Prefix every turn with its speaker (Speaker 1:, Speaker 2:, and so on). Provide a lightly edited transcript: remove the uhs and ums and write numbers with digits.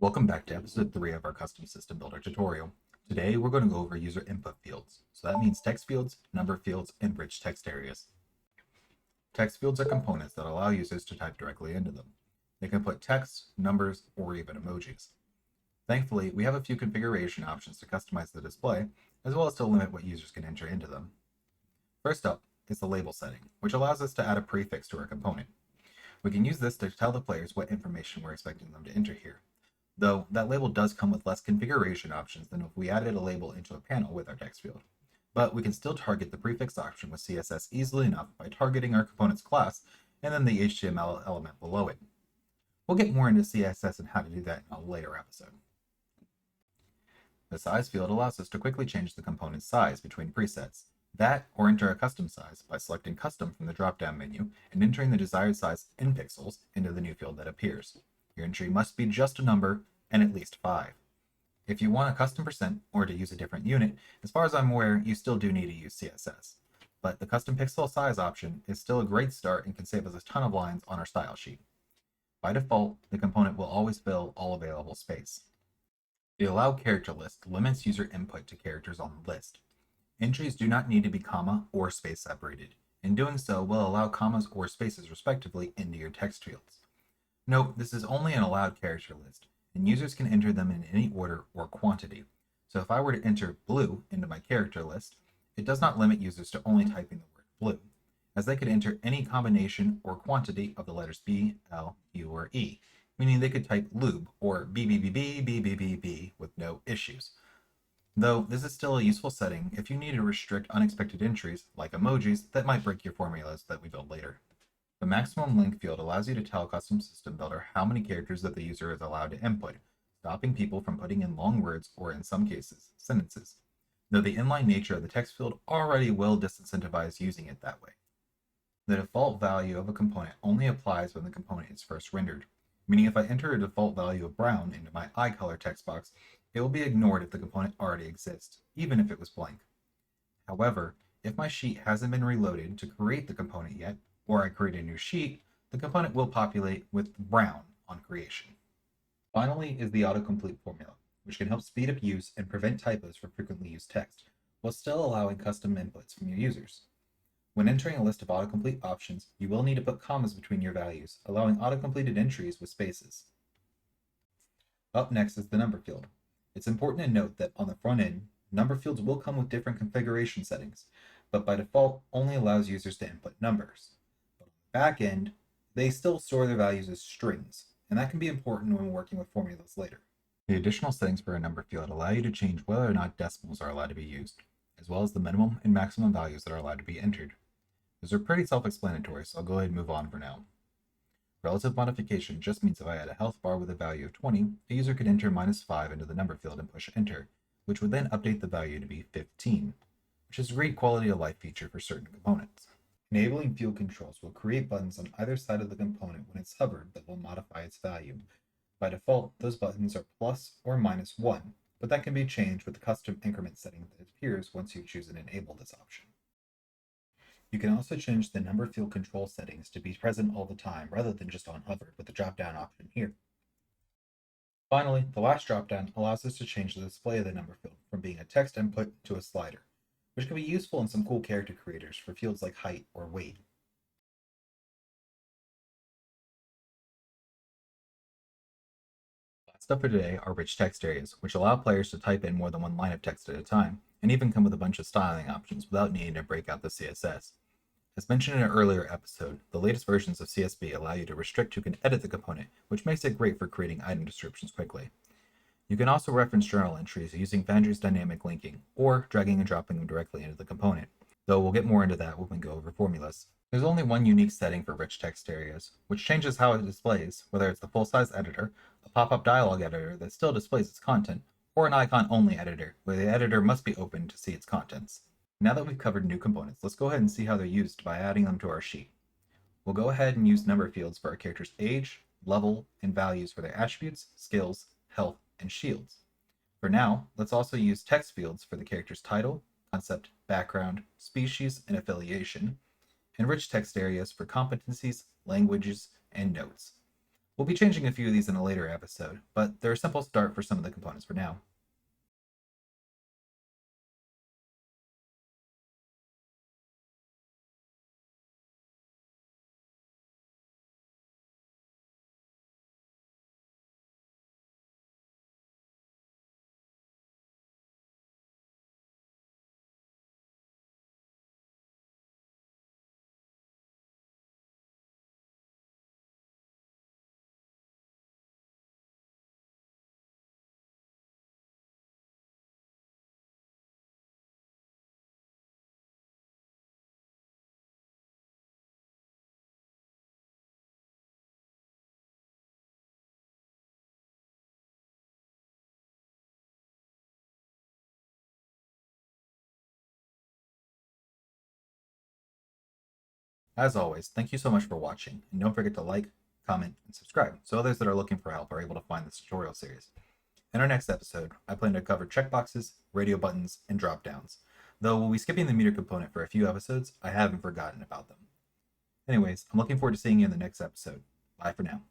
Speaker 1: Welcome back to episode 3 of our Custom System Builder tutorial. Today we're going to go over user input fields. So that means text fields, number fields, and rich text areas. Text fields are components that allow users to type directly into them. They can put text, numbers, or even emojis. Thankfully, we have a few configuration options to customize the display, as well as to limit what users can enter into them. First up is the label setting, which allows us to add a prefix to our component. We can use this to tell the players what information we're expecting them to enter here. Though that label does come with less configuration options than if we added a label into a panel with our text field. But we can still target the prefix option with CSS easily enough by targeting our component's class and then the HTML element below it. We'll get more into CSS and how to do that in a later episode. The size field allows us to quickly change the component's size between presets. That, or enter a custom size by selecting custom from the drop-down menu and entering the desired size in pixels into the new field that appears. Your entry must be just a number and at least 5. If you want a custom percent or to use a different unit, as far as I'm aware, you still do need to use CSS. But the custom pixel size option is still a great start and can save us a ton of lines on our style sheet. By default, the component will always fill all available space. The allow character list limits user input to characters on the list. Entries do not need to be comma or space separated. In doing so, will allow commas or spaces respectively into your text fields. Note, this is only an allowed character list, and users can enter them in any order or quantity. So if I were to enter blue into my character list, it does not limit users to only typing the word blue, as they could enter any combination or quantity of the letters B, L, U, or E, meaning they could type lube or BBBB with no issues. Though this is still a useful setting if you need to restrict unexpected entries, like emojis, that might break your formulas that we build later. The maximum length field allows you to tell Custom System Builder how many characters that the user is allowed to input, stopping people from putting in long words or, in some cases, sentences, though the inline nature of the text field already will disincentivize using it that way. The default value of a component only applies when the component is first rendered, meaning if I enter a default value of brown into my eye color text box, it will be ignored if the component already exists, even if it was blank. However, if my sheet hasn't been reloaded to create the component yet, or I create a new sheet, the component will populate with brown on creation. Finally is the autocomplete formula, which can help speed up use and prevent typos for frequently used text, while still allowing custom inputs from your users. When entering a list of autocomplete options, you will need to put commas between your values, allowing autocompleted entries with spaces. Up next is the number field. It's important to note that on the front end, number fields will come with different configuration settings, but by default only allows users to input numbers. Back end, they still store their values as strings, and that can be important when working with formulas later. The additional settings for a number field allow you to change whether or not decimals are allowed to be used, as well as the minimum and maximum values that are allowed to be entered. Those are pretty self-explanatory, so I'll go ahead and move on for now. Relative modification just means if I add a health bar with a value of 20, a user could enter -5 into the number field and push enter, which would then update the value to be 15, which is a great quality of life feature for certain components. Enabling field controls will create buttons on either side of the component when it's hovered that will modify its value. By default, those buttons are plus or -1, but that can be changed with the custom increment setting that appears once you choose and enable this option. You can also change the number field control settings to be present all the time rather than just on hovered with the drop-down option here. Finally, the last drop-down allows us to change the display of the number field from being a text input to a slider, which can be useful in some cool character creators for fields like height or weight. Last up for today are rich text areas, which allow players to type in more than one line of text at a time, and even come with a bunch of styling options without needing to break out the CSS. As mentioned in an earlier episode, the latest versions of CSB allow you to restrict who can edit the component, which makes it great for creating item descriptions quickly. You can also reference journal entries using Foundry's dynamic linking, or dragging and dropping them directly into the component, though we'll get more into that when we go over formulas. There's only one unique setting for rich text areas, which changes how it displays, whether it's the full-size editor, a pop-up dialog editor that still displays its content, or an icon-only editor, where the editor must be open to see its contents. Now that we've covered new components, let's go ahead and see how they're used by adding them to our sheet. We'll go ahead and use number fields for our character's age, level, and values for their attributes, skills, health, and shields. For now, let's also use text fields for the character's title, concept, background, species, and affiliation, and rich text areas for competencies, languages, and notes. We'll be changing a few of these in a later episode, but they're a simple start for some of the components for now. As always, thank you so much for watching, and don't forget to like, comment, and subscribe so others that are looking for help are able to find this tutorial series. In our next episode, I plan to cover checkboxes, radio buttons, and drop-downs. Though we'll be skipping the meter component for a few episodes, I haven't forgotten about them. Anyways, I'm looking forward to seeing you in the next episode. Bye for now.